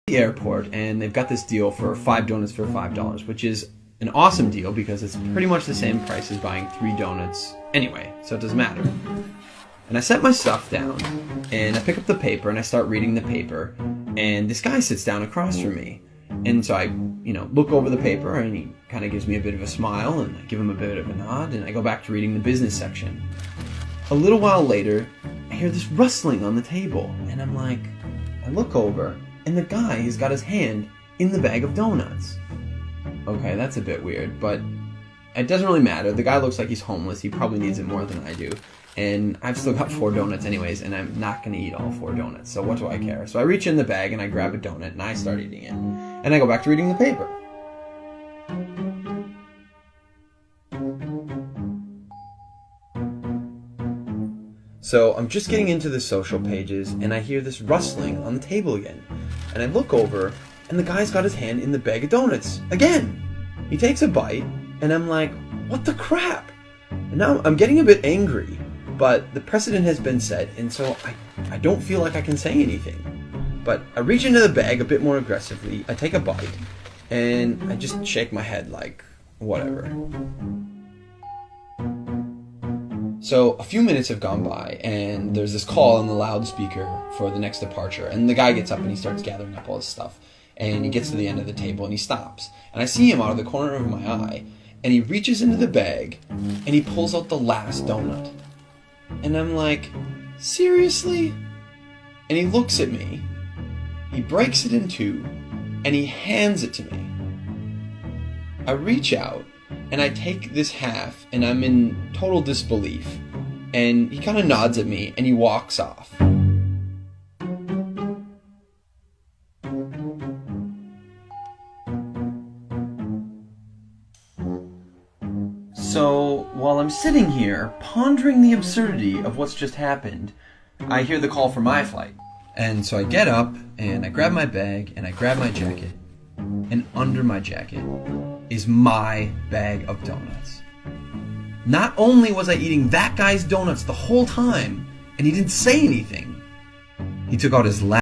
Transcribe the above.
the airport, and they've got this deal for 5 donuts for $5, which is an awesome deal because it's pretty much the same price as buying 3 donuts anyway, so it doesn't matter. And I set my stuff down, and I pick up the paper, and I start reading the paper, and this guy sits down across from me. And so I, look over the paper, and he kind of gives me a bit of a smile, and I give him a bit of a nod, and I go back to reading the business section. A little while later, I hear this rustling on the table, and I look over, and the guy has got his hand in the bag of donuts. Okay, that's a bit weird, but it doesn't really matter. The guy looks like he's homeless. He probably needs it more than I do. And I've still got 4 donuts anyways, and I'm not going to eat all 4 donuts, so what do I care? So I reach in the bag, and I grab a donut, and I start eating it. And I go back to reading the paper. So I'm just getting into the social pages, and I hear this rustling on the table again. And I look over, and the guy's got his hand in the bag of donuts again. He takes a bite, and I'm like, what the crap? And now I'm getting a bit angry, but the precedent has been set, and so I don't feel like I can say anything. But I reach into the bag a bit more aggressively, I take a bite, and I just shake my head like, whatever. So a few minutes have gone by, and there's this call on the loudspeaker for the next departure, and the guy gets up and he starts gathering up all his stuff, and he gets to the end of the table and he stops, and I see him out of the corner of my eye, and he reaches into the bag and he pulls out the last donut, and I'm like, seriously? And he looks at me, he breaks it in 2, and he hands it to me. I reach out and I take this half, and I'm in total disbelief, and he kind of nods at me and he walks off. So while I'm sitting here pondering the absurdity of what's just happened, I hear the call for my flight. And so I get up and I grab my bag and I grab my jacket, and under my jacket is my bag of donuts. Not only was I eating that guy's donuts the whole time, and he didn't say anything, he took out his last